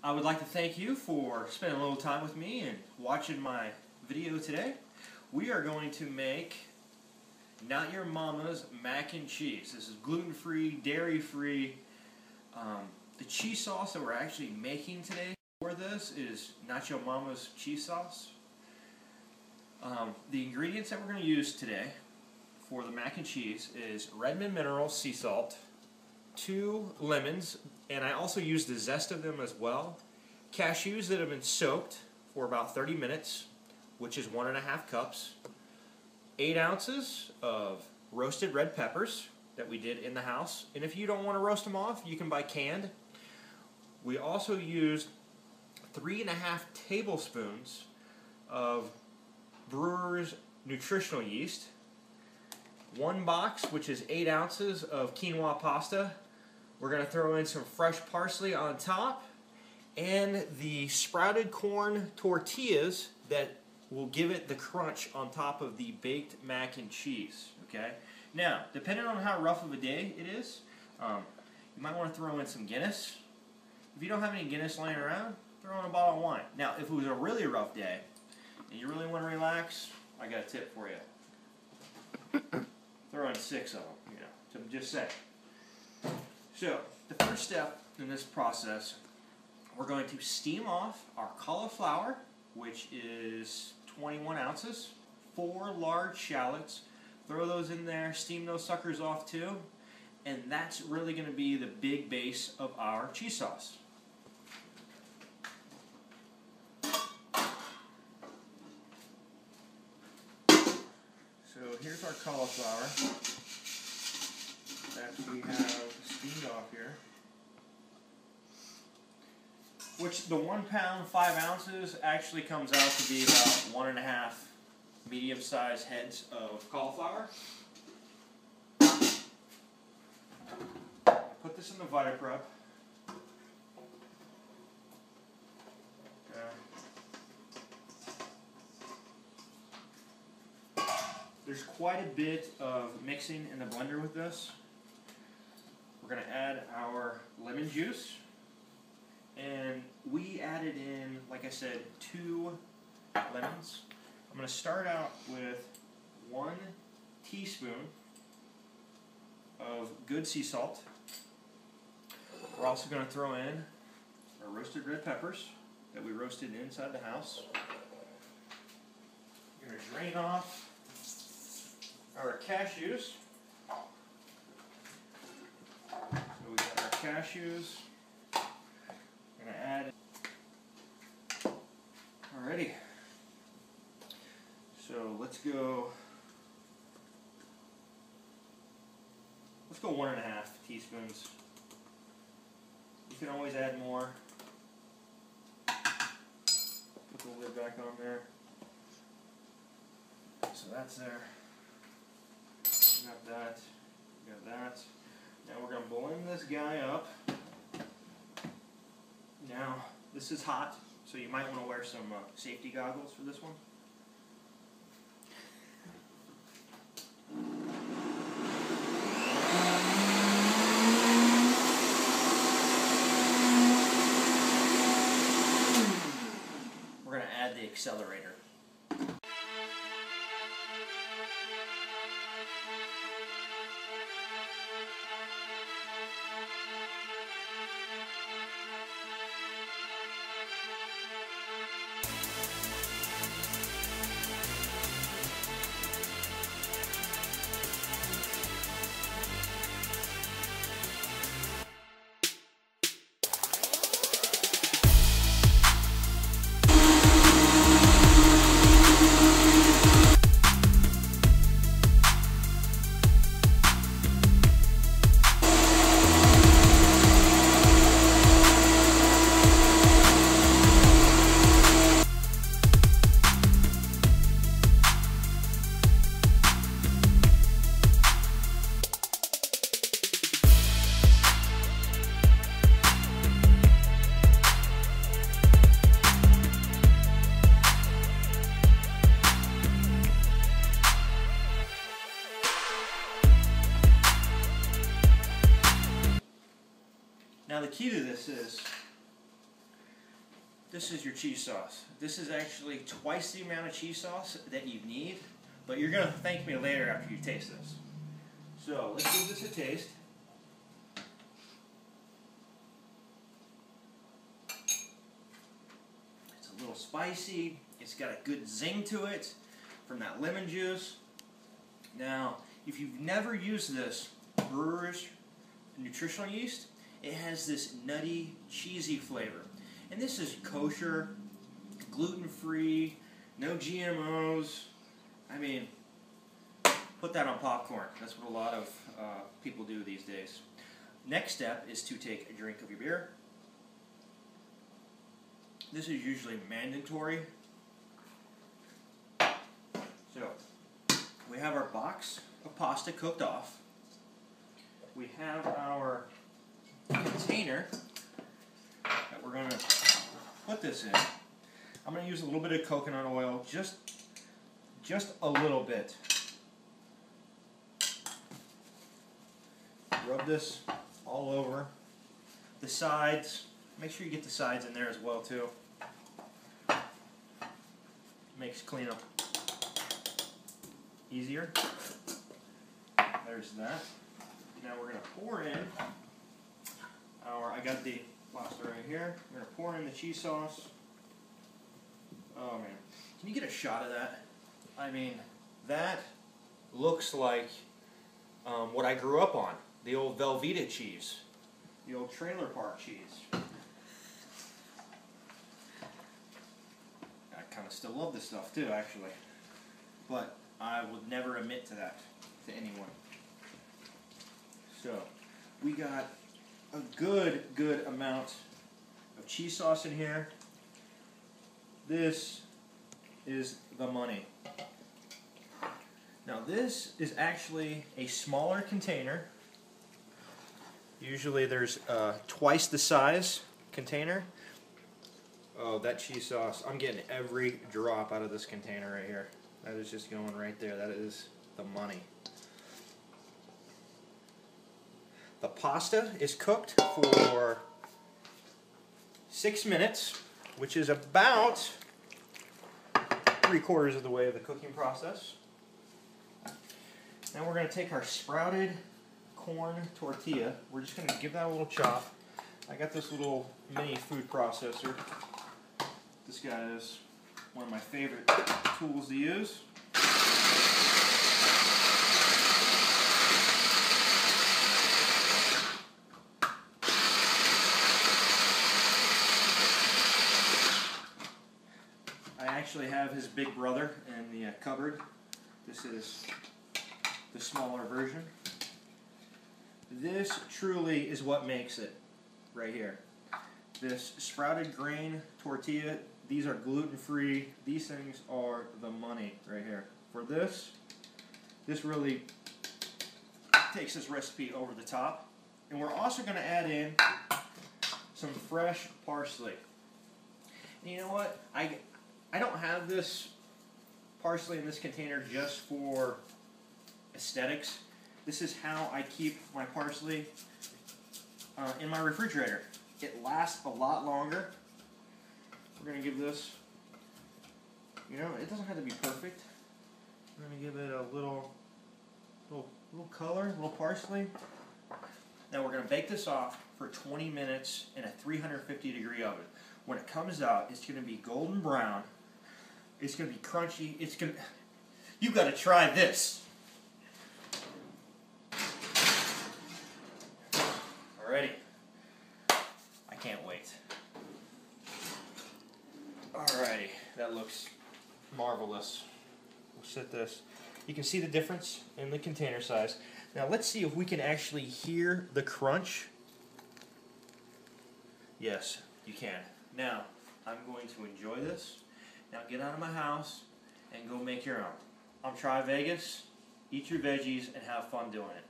I would like to thank you for spending a little time with me and watching my video today. We are going to make Not Your Mama's mac and cheese. This is gluten-free, dairy-free. The cheese sauce that we're actually making today for this is Not Your Mama's cheese sauce. The ingredients that we're going to use today for the mac and cheese is Redmond Mineral sea salt, 2 lemons, and I also use the zest of them as well, cashews that have been soaked for about 30 minutes, which is 1.5 cups, 8 ounces of roasted red peppers that we did in the house, and if you don't want to roast them off, you can buy canned. We also used 3.5 tablespoons of brewers nutritional yeast, 1 box, which is 8 ounces of quinoa pasta. We're going to throw in some fresh parsley on top, and the sprouted corn tortillas that will give it the crunch on top of the baked mac and cheese. Okay. Now, depending on how rough of a day it is, you might want to throw in some Guinness. If you don't have any Guinness laying around, throw in a bottle of wine. Now, if it was a really rough day and you really want to relax, I got a tip for you. Throw in 6 of them, so just say. So, the first step in this process, we're going to steam off our cauliflower, which is 21 ounces, 4 large shallots. Throw those in there, steam those suckers off too, and that's really going to be the big base of our cheese sauce. So here's our cauliflower that we have steamed off here, which the 1 pound 5 ounces actually comes out to be about 1.5 medium-sized heads of cauliflower. Put this in the Vitaprep. There's quite a bit of mixing in the blender with this. We're going to add our lemon juice. And we added in, like I said, 2 lemons. I'm going to start out with 1 teaspoon of good sea salt. We're also going to throw in our roasted red peppers that we roasted inside the house. We're going to drain off our cashews. So we got our cashews. We're going to add. Alrighty. So let's go 1.5 teaspoons. You can always add more. Put the lid back on there. So that's there. Got that. Got that. Now we're going to blend this guy up. Now, this is hot, so you might want to wear some safety goggles for this one. We're going to add the accelerator. Now the key to this is this is your cheese sauce. This is actually twice the amount of cheese sauce that you need, but you're going to thank me later after you taste this. So let's give this a taste. It's a little spicy. It's got a good zing to it from that lemon juice. Now, if you've never used this brewers nutritional yeast, it has this nutty, cheesy flavor. And this is kosher, gluten-free, no GMOs. I mean, put that on popcorn. That's what a lot of people do these days. Next step is to take a drink of your beer. This is usually mandatory. So, we have our box of pasta cooked off. We have our container that we're going to put this in. I'm going to use a little bit of coconut oil, just a little bit. Rub this all over the sides. Make sure you get the sides in there as well too. Makes cleanup easier. There's that. Now we're going to pour in I got the pasta right here. We're going to pour in the cheese sauce. Oh man. Can you get a shot of that? I mean, that looks like what I grew up on. The old Velveeta cheese. The old trailer park cheese. I kind of still love this stuff too, actually. But I would never admit to that to anyone. So, we got a good amount of cheese sauce in here. This is the money. Now this is actually a smaller container. Usually there's twice the size container. Oh, that cheese sauce. I'm getting every drop out of this container right here. That is just going right there. That is the money. The pasta is cooked for 6 minutes, which is about 3/4 of the way of the cooking process. Now we're going to take our sprouted corn tortilla. We're just going to give that a little chop. I got this little mini food processor. This guy is one of my favorite tools to use. I actually have his big brother in the cupboard. This is the smaller version. This truly is what makes it right here. This sprouted grain tortilla, these are gluten-free. These things are the money right here. For this really takes this recipe over the top. And we're also going to add in some fresh parsley. And you know what? I don't have this parsley in this container just for aesthetics. This is how I keep my parsley in my refrigerator. It lasts a lot longer. We're going to give this, you know, it doesn't have to be perfect. We're going to give it a little color, a little parsley. Now we're going to bake this off for 20 minutes in a 350-degree oven. When it comes out, it's going to be golden brown. It's going to be crunchy. You got to try this. Alrighty. I can't wait. Alrighty, that looks marvelous. We'll set this. You can see the difference in the container size. Now let's see if we can actually hear the crunch. Yes, you can. Now, I'm going to enjoy this. Now get out of my house and go make your own. I'm Tri Vegas. Eat your veggies and have fun doing it.